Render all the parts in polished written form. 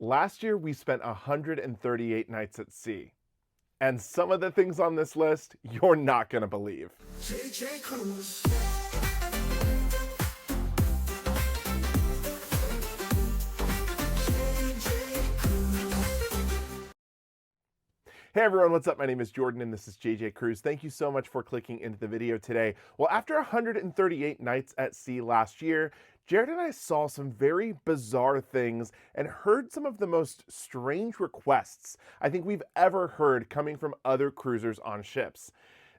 Last year, we spent 138 nights at sea. And some of the things on this list, you're not going to believe. JJ Cruise. Hey everyone, what's up? My name is Jordan and this is JJ Cruise. Thank you so much for clicking into the video today. Well, after 138 nights at sea last year, Jared and I saw some very bizarre things and heard some of the most strange requests I think we've ever heard coming from other cruisers on ships.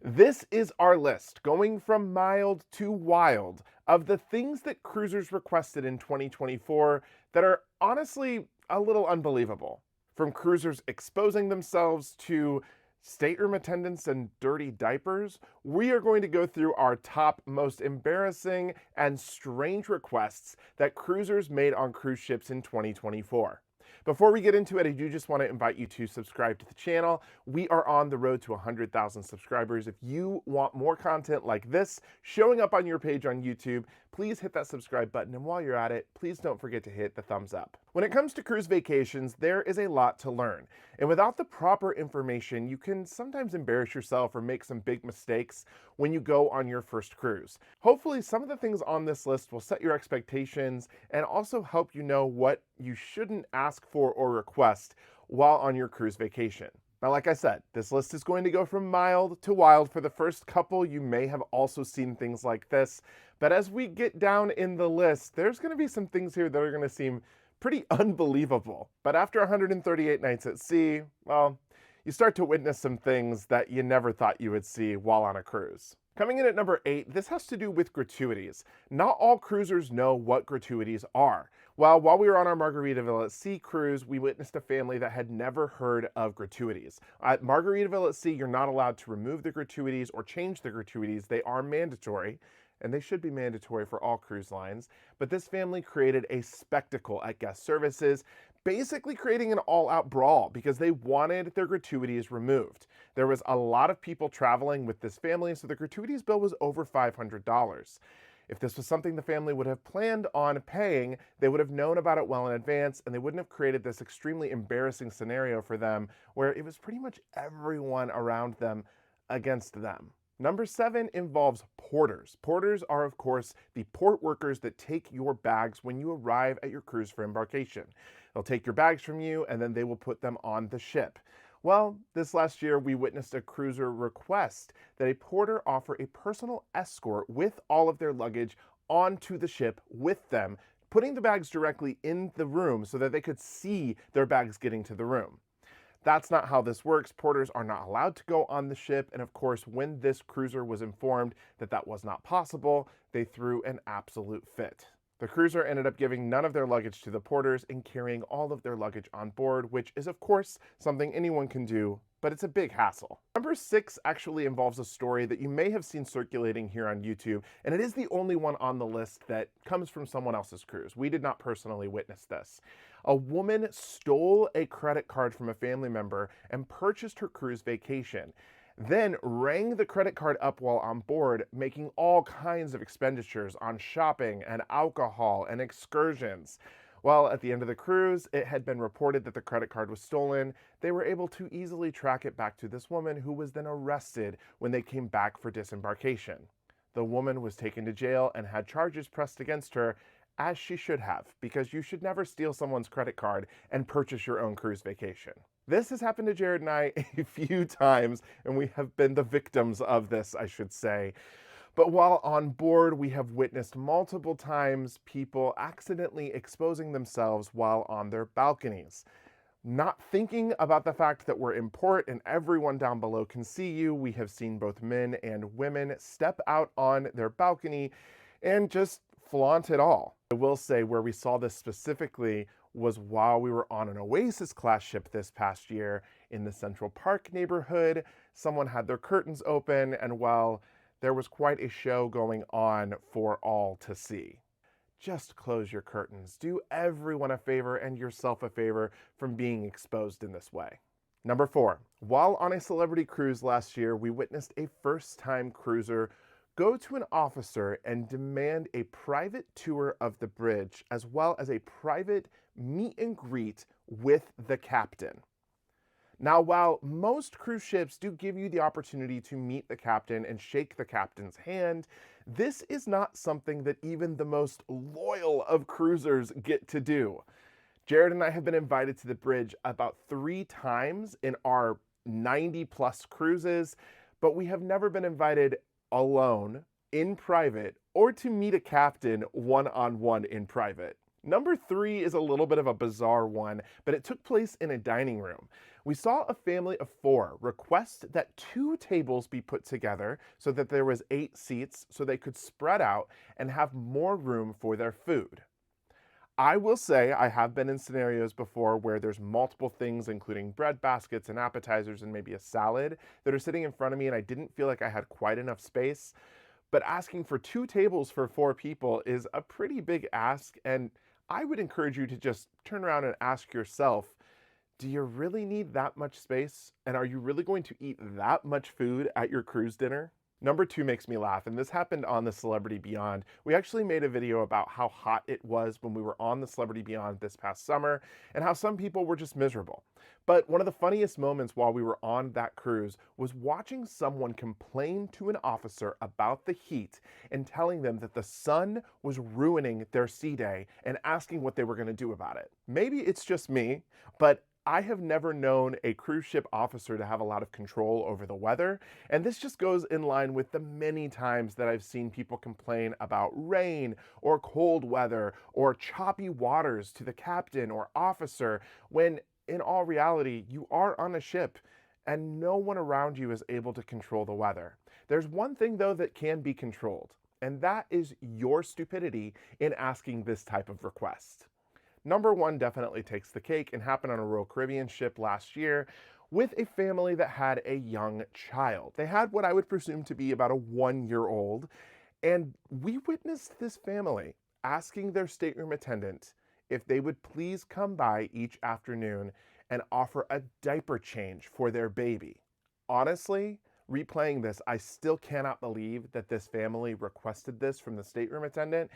This is our list, going from mild to wild, of the things that cruisers requested in 2024 that are honestly a little unbelievable. From cruisers exposing themselves to stateroom attendants and dirty diapers, we are going to go through our top most embarrassing and strange requests that cruisers made on cruise ships in 2024. Before we get into it, I do just want to invite you to subscribe to the channel. We are on the road to 100,000 subscribers. If you want more content like this showing up on your page on YouTube, please hit that subscribe button. And while you're at it, please don't forget to hit the thumbs up. When it comes to cruise vacations, there is a lot to learn. And without the proper information, you can sometimes embarrass yourself or make some big mistakes when you go on your first cruise. Hopefully, some of the things on this list will set your expectations and also help you know what you shouldn't ask for or request while on your cruise vacation. Now, like I said, this list is going to go from mild to wild. For the first couple, you may have also seen things like this. But as we get down in the list, there's going to be some things here that are going to seem pretty unbelievable. But after 138 nights at sea, well, you start to witness some things that you never thought you would see while on a cruise. Coming in at number 8, this has to do with gratuities. Not all cruisers know what gratuities are. Well, while we were on our Margaritaville at Sea cruise, we witnessed a family that had never heard of gratuities. At Margaritaville at Sea, you're not allowed to remove the gratuities or change the gratuities. They are mandatory, and they should be mandatory for all cruise lines. But this family created a spectacle at guest services, basically creating an all-out brawl because they wanted their gratuities removed. There was a lot of people traveling with this family, so the gratuities bill was over $500. If this was something the family would have planned on paying, they would have known about it well in advance, and they wouldn't have created this extremely embarrassing scenario for them where it was pretty much everyone around them against them. Number 7 involves porters. Porters are, of course, the port workers that take your bags when you arrive at your cruise for embarkation. They'll take your bags from you, and then they will put them on the ship. Well, this last year, we witnessed a cruiser request that a porter offer a personal escort with all of their luggage onto the ship with them, putting the bags directly in the room so that they could see their bags getting to the room. That's not how this works. Porters are not allowed to go on the ship, and of course, when this cruiser was informed that that was not possible, they threw an absolute fit. The cruiser ended up giving none of their luggage to the porters and carrying all of their luggage on board, which is of course something anyone can do, but it's a big hassle. Number 6 actually involves a story that you may have seen circulating here on YouTube, and it is the only one on the list that comes from someone else's cruise. We did not personally witness this. A woman stole a credit card from a family member and purchased her cruise vacation, then rang the credit card up while on board, making all kinds of expenditures on shopping and alcohol and excursions. Well, at the end of the cruise, it had been reported that the credit card was stolen. They were able to easily track it back to this woman, who was then arrested when they came back for disembarkation. The woman was taken to jail and had charges pressed against her, as she should have, because you should never steal someone's credit card and purchase your own cruise vacation. This has happened to Jared and I a few times, and we have been the victims of this, I should say. But while on board, we have witnessed multiple times people accidentally exposing themselves while on their balconies. Not thinking about the fact that we're in port and everyone down below can see you, we have seen both men and women step out on their balcony and just flaunt it all. I will say where we saw this specifically was while we were on an Oasis class ship this past year in the Central Park neighborhood. Someone had their curtains open, and while there was quite a show going on for all to see. Just close your curtains. Do everyone a favor and yourself a favor from being exposed in this way. Number 4, while on a celebrity cruise last year, we witnessed a first-time cruiser go to an officer and demand a private tour of the bridge, as well as a private meet and greet with the captain. Now, while most cruise ships do give you the opportunity to meet the captain and shake the captain's hand, this is not something that even the most loyal of cruisers get to do. Jared and I have been invited to the bridge about 3 times in our 90+ cruises, but we have never been invited alone, in private, or to meet a captain one-on-one in private. Number 3 is a little bit of a bizarre one, but it took place in a dining room. We saw a family of 4 request that 2 tables be put together so that there was 8 seats so they could spread out and have more room for their food. I will say I have been in scenarios before where there's multiple things, including bread baskets and appetizers and maybe a salad, that are sitting in front of me, and I didn't feel like I had quite enough space. But asking for 2 tables for 4 people is a pretty big ask, and I would encourage you to just turn around and ask yourself, do you really need that much space? And are you really going to eat that much food at your cruise dinner? Number 2 makes me laugh, and this happened on the Celebrity Beyond. We actually made a video about how hot it was when we were on the Celebrity Beyond this past summer, and how some people were just miserable. But one of the funniest moments while we were on that cruise was watching someone complain to an officer about the heat and telling them that the sun was ruining their sea day and asking what they were going to do about it. Maybe it's just me, but I have never known a cruise ship officer to have a lot of control over the weather, and this just goes in line with the many times that I've seen people complain about rain or cold weather or choppy waters to the captain or officer, when in all reality, you are on a ship and no one around you is able to control the weather. There's one thing though that can be controlled, and that is your stupidity in asking this type of request. Number 1 definitely takes the cake and happened on a Royal Caribbean ship last year with a family that had a young child. They had what I would presume to be about a 1-year-old, and we witnessed this family asking their stateroom attendant if they would please come by each afternoon and offer a diaper change for their baby. Honestly, replaying this, I still cannot believe that this family requested this from the stateroom attendant,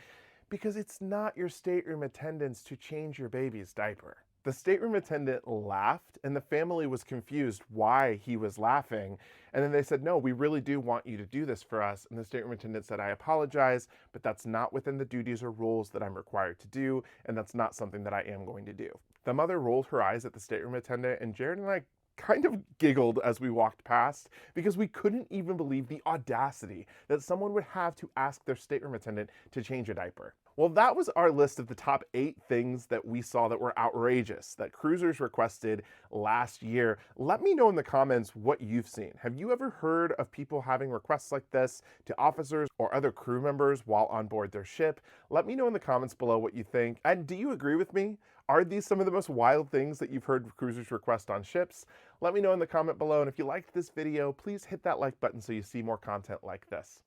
because it's not your stateroom attendants to change your baby's diaper. The stateroom attendant laughed, and the family was confused why he was laughing. And then they said, no, we really do want you to do this for us. And the stateroom attendant said, I apologize, but that's not within the duties or rules that I'm required to do, and that's not something that I am going to do. The mother rolled her eyes at the stateroom attendant, and Jared and I kind of giggled as we walked past, because we couldn't even believe the audacity that someone would have to ask their stateroom attendant to change a diaper. Well, that was our list of the top 8 things that we saw that were outrageous, that cruisers requested last year. Let me know in the comments what you've seen. Have you ever heard of people having requests like this to officers or other crew members while on board their ship? Let me know in the comments below what you think. And do you agree with me? Are these some of the most wild things that you've heard cruisers request on ships? Let me know in the comment below, and if you liked this video, please hit that like button so you see more content like this.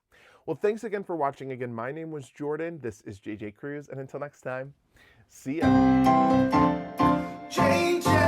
Well, thanks again for watching. Again, my name was Jordan. This is JJ Cruise, and until next time, see ya. JJ.